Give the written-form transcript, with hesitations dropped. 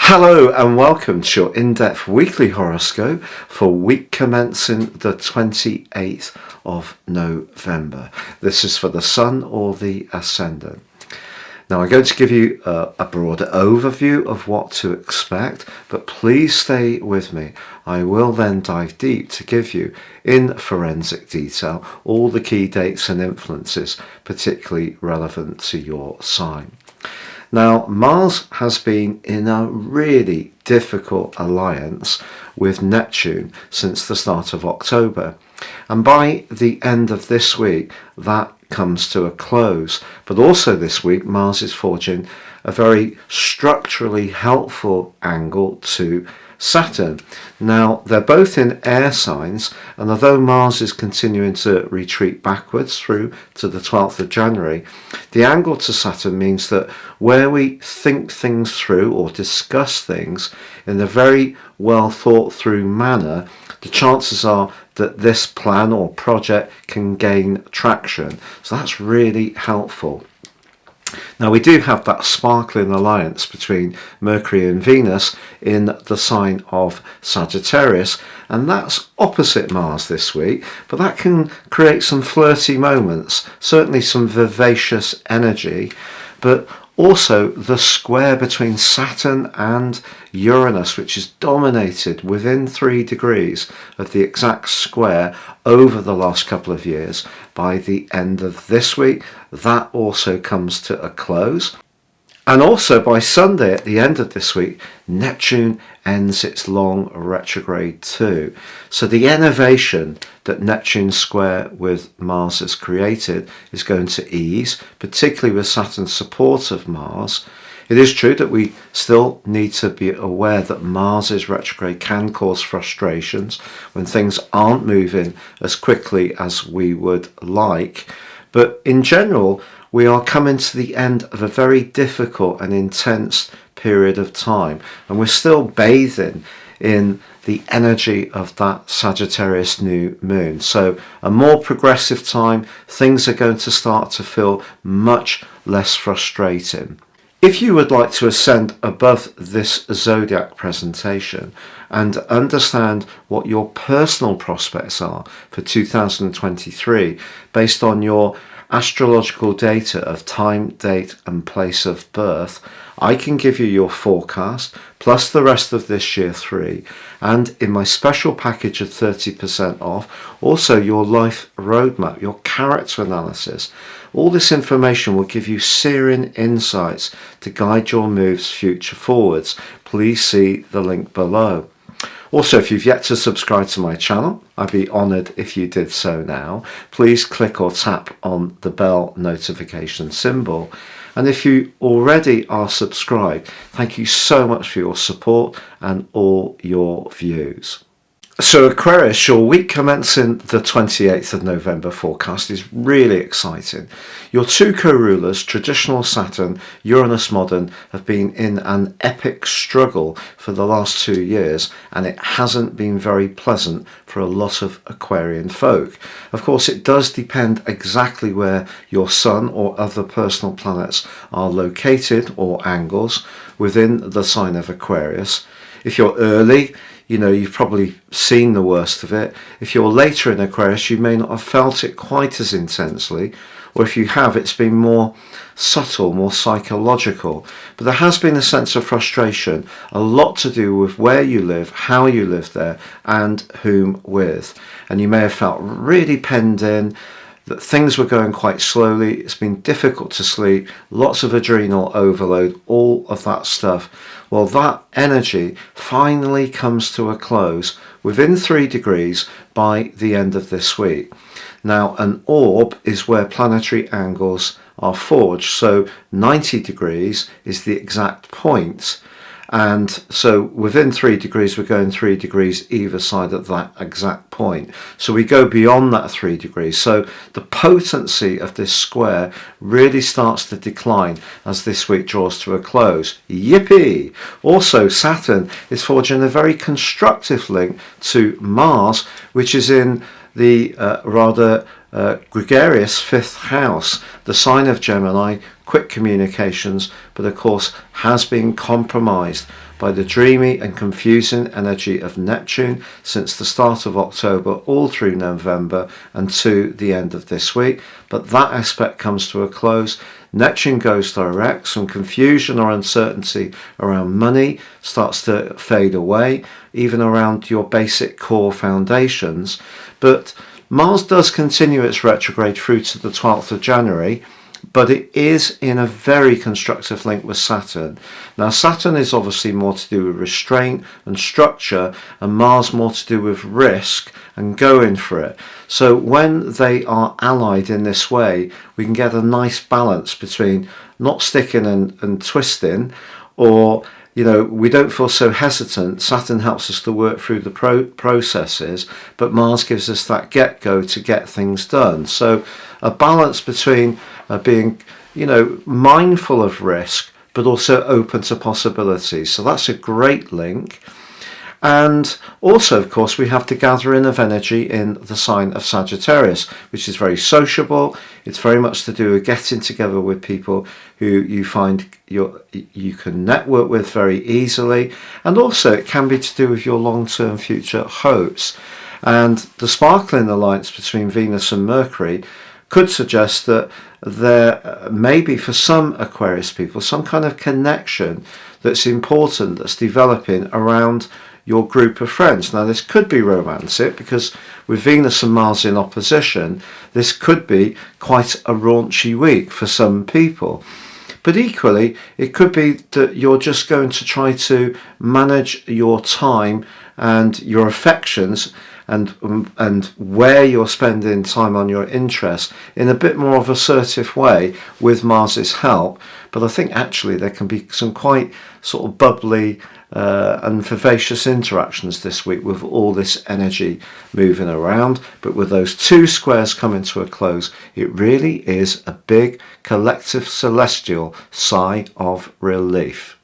Hello and welcome to your in-depth weekly horoscope for week commencing the 28th of November. This is for the Sun or the Ascendant. Now I'm going to give you a broader overview of what to expect, but please stay with me. I will then dive deep to give you, in forensic detail, all the key dates and influences particularly relevant to your sign. Now, Mars has been in a really difficult alliance with Neptune since the start of October. And by the end of this week, that comes to a close. But also this week, Mars is forging a very structurally helpful angle to Saturn. Now, they're both in air signs, and although Mars is continuing to retreat backwards through to the 12th of January, the angle to Saturn means that where we think things through or discuss things in a very well thought through manner, the chances are that this plan or project can gain traction. So that's really helpful. Now we do have that sparkling alliance between Mercury and Venus in the sign of Sagittarius, and that's opposite Mars this week, but that can create some flirty moments, certainly some vivacious energy, but also the square between Saturn and Uranus, which is dominated within 3 degrees of the exact square over the last couple of years. By the end of this week, that also comes to a close. And also by Sunday at the end of this week, Neptune ends its long retrograde too. So the innovation that Neptune square with Mars has created is going to ease, particularly with Saturn's support of Mars. It is true that we still need to be aware that Mars's retrograde can cause frustrations when things aren't moving as quickly as we would like. But in general, we are coming to the end of a very difficult and intense period of time, and we're still bathing in the energy of that Sagittarius new moon. So a more progressive time, things are going to start to feel much less frustrating. If you would like to ascend above this zodiac presentation and understand what your personal prospects are for 2023 based on your astrological data of time, date and place of birth, I can give you your forecast plus the rest of this year 3, and in my special package of 30% off, also your life roadmap, your character analysis. All this information will give you searing insights to guide your moves future forwards. Please see the link below. Also, if you've yet to subscribe to my channel, I'd be honoured if you did so now. Please click or tap on the bell notification symbol. And if you already are subscribed, thank you so much for your support and all your views. So Aquarius, your week commencing the 28th of November forecast is really exciting. Your 2 co-rulers, traditional Saturn, Uranus modern, have been in an epic struggle for the last 2 years, and it hasn't been very pleasant for a lot of Aquarian folk. Of course, it does depend exactly where your Sun or other personal planets are located or angles within the sign of Aquarius. If you're early, you've probably seen the worst of it. If you're later in Aquarius, you may not have felt it quite as intensely, or if you have, it's been more subtle, more psychological. But there has been a sense of frustration, a lot to do with where you live, how you live there, and whom with. And you may have felt really penned in, that things were going quite slowly, it's been difficult to sleep, lots of adrenal overload, all of that stuff. Well, that energy finally comes to a close within 3 degrees by the end of this week. Now, an orb is where planetary angles are forged, so 90 degrees is the exact point. And so within 3 degrees, we're going 3 degrees either side of that exact point. So we go beyond that 3 degrees. So the potency of this square really starts to decline as this week draws to a close. Yippee! Also, Saturn is forging a very constructive link to Mars, which is in the rather gregarious fifth house, the sign of Gemini, quick communications, but of course has been compromised by the dreamy and confusing energy of Neptune since the start of October all through November and to the end of this week. But that aspect comes to a close. Neptune goes direct. Some confusion or uncertainty around money starts to fade away, even around your basic core foundations. But Mars does continue its retrograde through to the 12th of January, but it is in a very constructive link with Saturn. Now, Saturn is obviously more to do with restraint and structure, and Mars more to do with risk and going for it. So when they are allied in this way, we can get a nice balance between not sticking and twisting, or we don't feel so hesitant. Saturn helps us to work through the processes, but Mars gives us that get-go to get things done. So a balance between being, mindful of risk, but also open to possibilities. So that's a great link. And also, of course, we have the gathering of energy in the sign of Sagittarius, which is very sociable. It's very much to do with getting together with people who you find you can network with very easily. And also it can be to do with your long-term future hopes. And the sparkling alliance between Venus and Mercury could suggest that there may be, for some Aquarius people, some kind of connection that's important, that's developing around your group of friends. Now, this could be romantic because with Venus and Mars in opposition, this could be quite a raunchy week for some people. But equally, it could be that you're just going to try to manage your time and your affections and where you're spending time on your interests in a bit more of an assertive way with Mars's help. But I think actually there can be some quite sort of bubbly and vivacious interactions this week with all this energy moving around. But with those two squares coming to a close, it really is a big collective celestial sigh of relief.